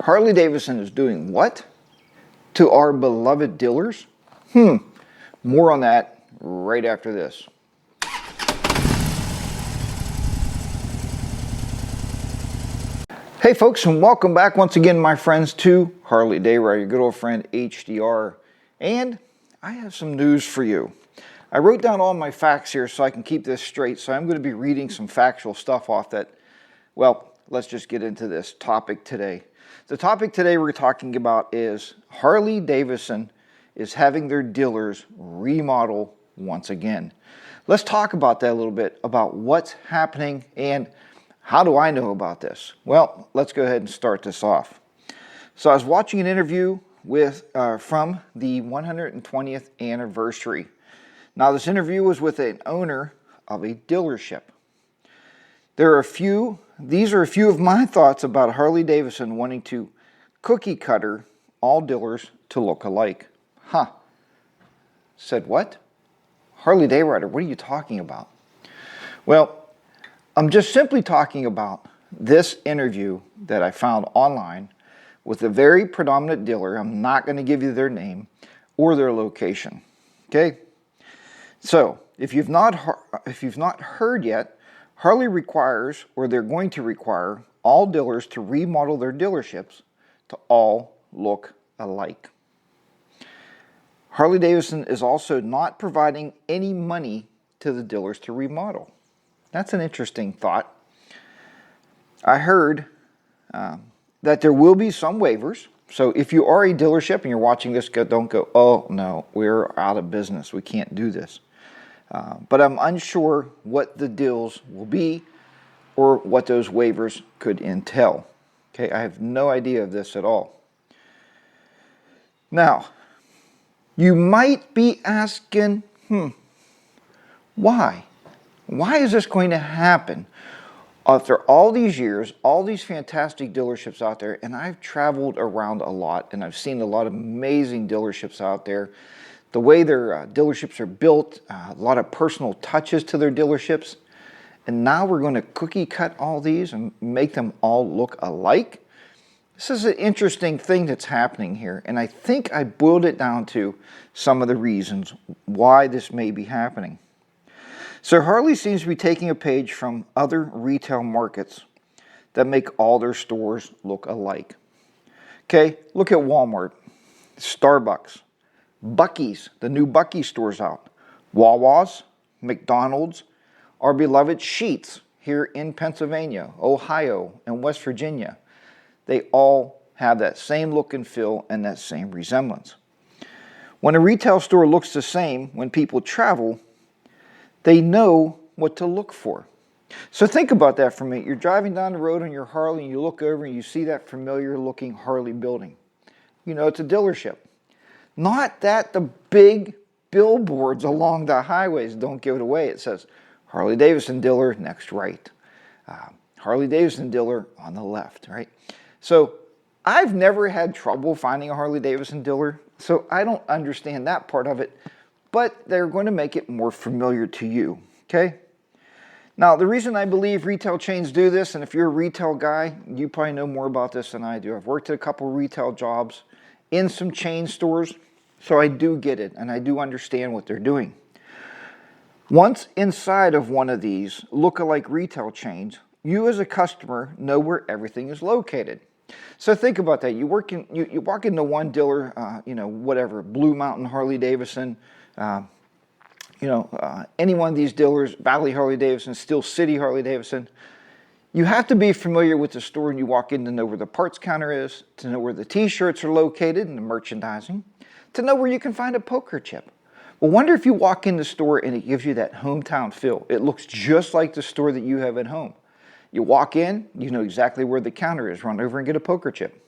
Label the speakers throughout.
Speaker 1: Harley-Davidson is doing what to our beloved dealers? More on that right after this. Hey folks, and welcome back once again, my friends, to HarleyDayRider, your good old friend HDR. And I have some news for you. I wrote down all my facts here so I can keep this straight, so I'm going to be reading some factual stuff off that. Well, let's just get into this topic today. The topic today we're talking about is Harley-Davidson is having their dealers remodel once again. Let's talk about that a little bit, about what's happening and how do I know about this? Well, let's go ahead and start this off. So I was watching an interview with from the 120th anniversary. Now this interview was with an owner of a dealership. These are a few of my thoughts about Harley-Davidson wanting to cookie cutter all dealers to look alike. Said what? HarleyDayRider, what are you talking about? Well, I'm just simply talking about this interview that I found online with a very predominant dealer. I'm not going to give you their name or their location. Okay? So, if you've not heard yet, Harley requires, or they're going to require, all dealers to remodel their dealerships to all look alike. Harley-Davidson is also not providing any money to the dealers to remodel. That's an interesting thought. I heard that there will be some waivers. So if you are a dealership and you're watching this, don't go, oh no, we're out of business. We can't do this. But I'm unsure what the deals will be or what those waivers could entail. Okay, I have no idea of this at all. Now, you might be asking, why? Why is this going to happen? After all these years, all these fantastic dealerships out there, and I've traveled around a lot, and I've seen a lot of amazing dealerships out there. The way their dealerships are built, a lot of personal touches to their dealerships, and now we're going to cookie cut all these and make them all look alike. This is an interesting thing that's happening here, and I think I boiled it down to some of the reasons why this may be happening. So Harley seems to be taking a page from other retail markets that make all their stores look alike. Okay, look at Walmart, Starbucks, Buc-ee's, the new Buc-ee's stores out, Wawa's, McDonald's, our beloved Sheetz here in Pennsylvania, Ohio, and West Virginia. They all have that same look and feel and that same resemblance. When a retail store looks the same, when people travel, they know what to look for. So think about that for a minute. You're driving down the road on your Harley and you look over and you see that familiar looking Harley building. You know it's a dealership. Not that the big billboards along the highways don't give it away. It says Harley-Davidson dealer next right. Harley-Davidson dealer on the left, right? So I've never had trouble finding a Harley-Davidson dealer, so I don't understand that part of it. But they're going to make it more familiar to you, okay? Now, the reason I believe retail chains do this, and if you're a retail guy, you probably know more about this than I do. I've worked at a couple retail jobs in some chain stores, so I do get it, and I do understand what they're doing. Once inside of one of these look-alike retail chains, you as a customer know where everything is located. So think about that. You walk into one dealer, whatever, Blue Mountain Harley-Davidson, any one of these dealers, Valley Harley-Davidson, Steel City Harley-Davidson. You have to be familiar with the store and you walk in to know where the parts counter is, to know where the t-shirts are located and the merchandising, to know where you can find a poker chip. Well, wonder if you walk in the store and it gives you that hometown feel. It looks just like the store that you have at home. You walk in, you know exactly where the counter is. Run over and get a poker chip.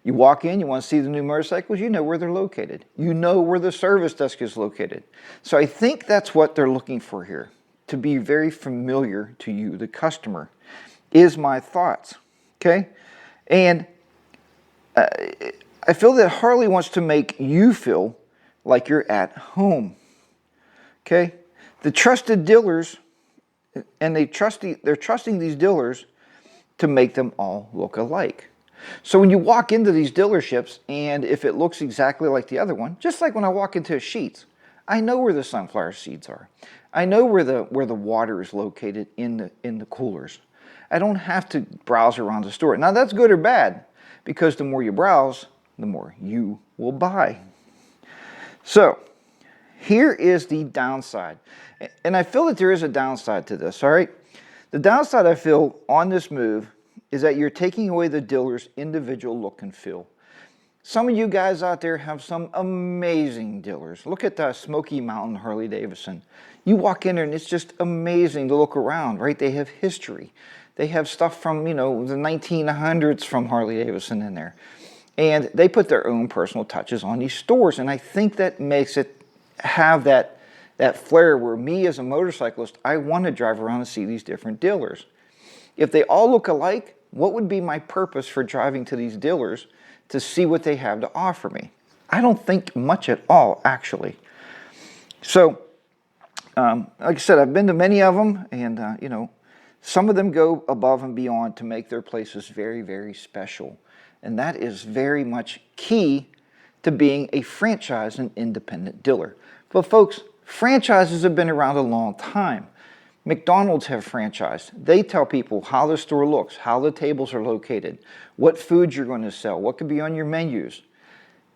Speaker 1: You walk in, you want to see the new motorcycles, you know where they're located. You know where the service desk is located. So I think that's what they're looking for here, to be very familiar to you, the customer, is my thoughts, okay? And I feel that Harley wants to make you feel like you're at home, okay? The trusted dealers, and they're trusting these dealers to make them all look alike. So when you walk into these dealerships, and if it looks exactly like the other one, just like when I walk into a Sheetz, I know where the sunflower seeds are. I know where the water is located in the coolers. I don't have to browse around the store. Now that's good or bad, because the more you browse, the more you will buy. So here is the downside. And I feel that there is a downside to this, all right? The downside I feel on this move is that you're taking away the dealer's individual look and feel. Some of you guys out there have some amazing dealers. Look at the Smoky Mountain Harley-Davidson. You walk in there and it's just amazing to look around, right? They have history. They have stuff from, you know, the 1900s from Harley-Davidson in there. And they put their own personal touches on these stores. And I think that makes it have that flair where me as a motorcyclist, I want to drive around and see these different dealers. If they all look alike, what would be my purpose for driving to these dealers to see what they have to offer me? I don't think much at all, actually. So, like I said, I've been to many of them, and you know, some of them go above and beyond to make their places very, very special. And that is very much key to being a franchise and independent dealer. But folks, franchises have been around a long time. McDonald's have franchised. They tell people how the store looks, how the tables are located, what foods you're going to sell, what could be on your menus.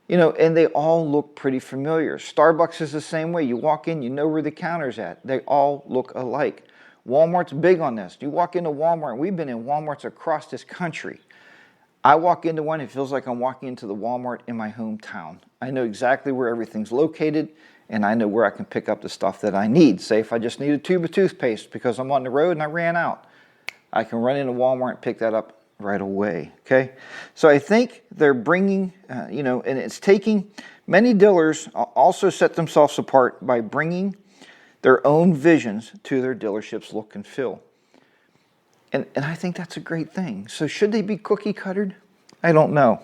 Speaker 1: You know, and they all look pretty familiar. Starbucks is the same way. You walk in, you know where the counter's at. They all look alike. Walmart's big on this. You walk into Walmart, we've been in Walmarts across this country. I walk into one, it feels like I'm walking into the Walmart in my hometown. I know exactly where everything's located, and I know where I can pick up the stuff that I need. Say if I just need a tube of toothpaste because I'm on the road and I ran out, I can run into Walmart and pick that up right away, okay? So I think they're bringing, you know, and it's taking, many dealers also set themselves apart by bringing their own visions to their dealership's look and feel. And I think that's a great thing. So should they be cookie cuttered? I don't know.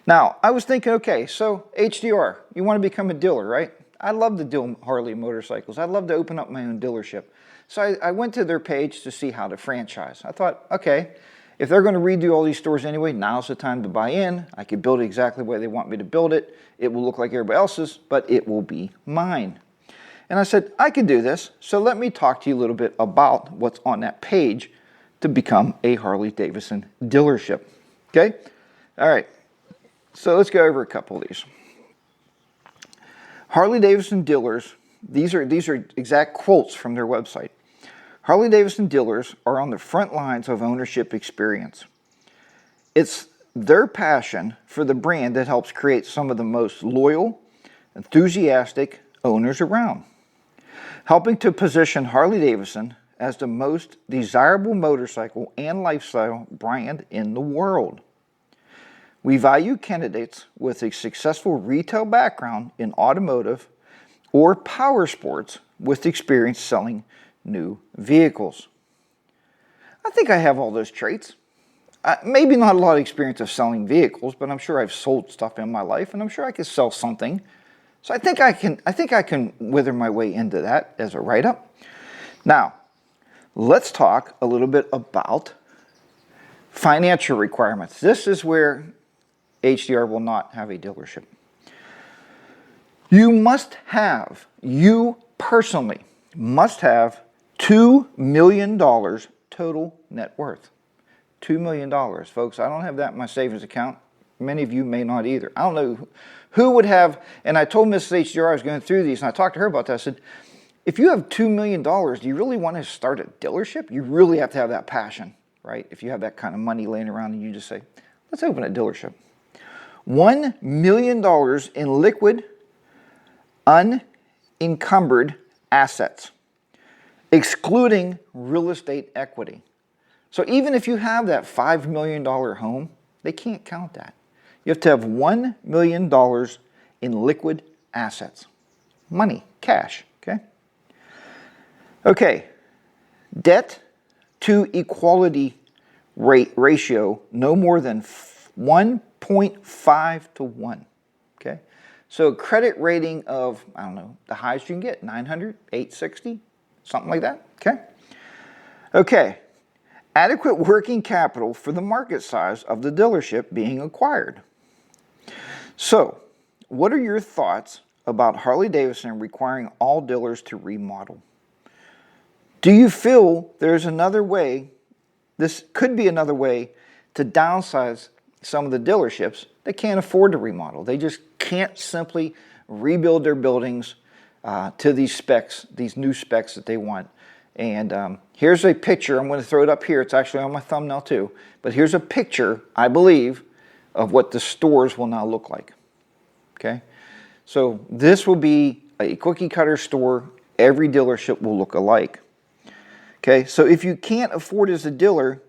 Speaker 1: Now, I was thinking, okay, so HDR, you want to become a dealer, right? I love to deal Harley motorcycles. I'd love to open up my own dealership. So I went to their page to see how to franchise. I thought, okay, if they're going to redo all these stores anyway, now's the time to buy in. I could build it exactly the way they want me to build it. It will look like everybody else's, but it will be mine. And I said, I can do this. So let me talk to you a little bit about what's on that page to become a Harley-Davidson dealership. Okay? All right. So let's go over a couple of these. Harley-Davidson dealers, these are exact quotes from their website. Harley-Davidson dealers are on the front lines of ownership experience. It's their passion for the brand that helps create some of the most loyal, enthusiastic owners around, helping to position Harley-Davidson as the most desirable motorcycle and lifestyle brand in the world. We value candidates with a successful retail background in automotive or power sports with experience selling new vehicles. I think I have all those traits. Maybe not a lot of experience of selling vehicles, but I'm sure I've sold stuff in my life, and I'm sure I could sell something. So I think I can wither my way into that as a write-up. Now, let's talk a little bit about financial requirements. This is where HDR will not have a dealership. You personally must have $2 million total net worth. $2 million, folks. I don't have that in my savings account. Many of you may not either. I don't know who would have, and I told Mrs. HDR I was going through these, and I talked to her about that. I said, if you have $2 million, do you really want to start a dealership? You really have to have that passion, right? If you have that kind of money laying around and you just say, let's open a dealership. $1 million in liquid, unencumbered assets, excluding real estate equity. So even if you have that $5 million home, they can't count that. You have to have $1 million in liquid assets. Money, cash, okay? Okay, debt to equality ratio, no more than 1.5 to 1, okay? So a credit rating of, I don't know, the highest you can get, 900, 860, something like that, okay? Okay, adequate working capital for the market size of the dealership being acquired. So, what are your thoughts about Harley-Davidson requiring all dealers to remodel? Do you feel there's another way, this could be another way to downsize some of the dealerships that can't afford to remodel? They just can't simply rebuild their buildings to these specs, these new specs that they want. And here's a picture. I'm going to throw it up here. It's actually on my thumbnail too. But here's a picture, I believe, of what the stores will now look like. Okay? So this will be a cookie cutter store. Every dealership will look alike. Okay? So if you can't afford as a dealer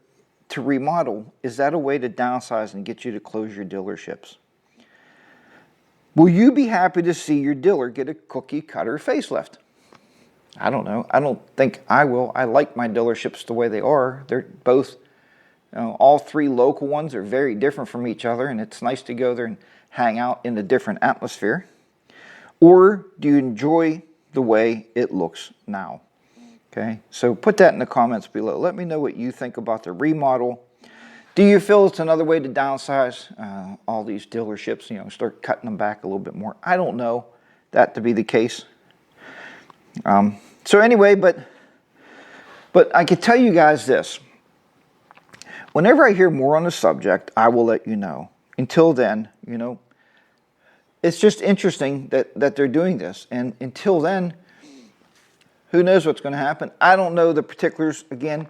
Speaker 1: to remodel, is that a way to downsize and get you to close your dealerships? Will you be happy to see your dealer get a cookie cutter facelift? I don't know. I don't think I will. I like my dealerships the way they are. They're both, all three local ones are very different from each other, and it's nice to go there and hang out in a different atmosphere. Or do you enjoy the way it looks now? Okay, so put that in the comments below. Let me know what you think about the remodel. Do you feel it's another way to downsize all these dealerships, start cutting them back a little bit more? I don't know that to be the case. So anyway, but I can tell you guys this. Whenever I hear more on the subject, I will let you know. Until then, it's just interesting that they're doing this. And until then, who knows what's going to happen? I don't know the particulars. Again,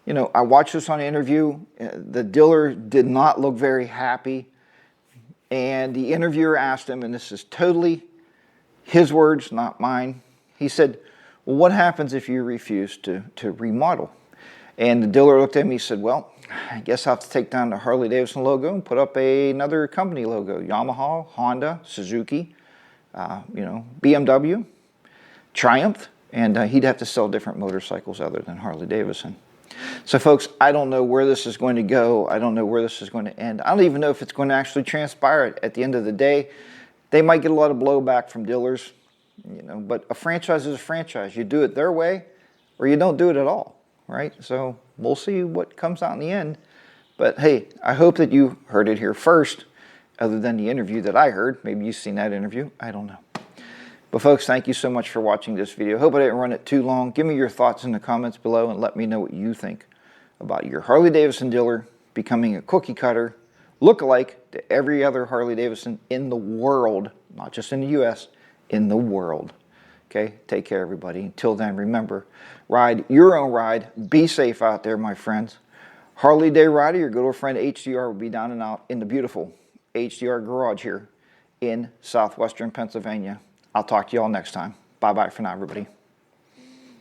Speaker 1: I watched this on an interview. The dealer did not look very happy. And the interviewer asked him, and this is totally his words, not mine. He said, well, what happens if you refuse to remodel? And the dealer looked at me and he said, well, I guess I'll have to take down the Harley-Davidson logo and put up another company logo. Yamaha, Honda, Suzuki, BMW, Triumph. And he'd have to sell different motorcycles other than Harley-Davidson. So folks, I don't know where this is going to go. I don't know where this is going to end. I don't even know if it's going to actually transpire at the end of the day. They might get a lot of blowback from dealers. But a franchise is a franchise. You do it their way or you don't do it at all, right? So we'll see what comes out in the end. But hey, I hope that you heard it here first, other than the interview that I heard. Maybe you've seen that interview. I don't know. But folks, thank you so much for watching this video. Hope I didn't run it too long. Give me your thoughts in the comments below and let me know what you think about your Harley-Davidson dealer becoming a cookie cutter look-alike to every other Harley-Davidson in the world, not just in the U.S., in the world. Okay, take care, everybody. Until then, remember, ride your own ride. Be safe out there, my friends. HarleyDayRider, your good old friend HDR, will be down and out in the beautiful HDR garage here in southwestern Pennsylvania. I'll talk to you all next time. Bye-bye for now, everybody.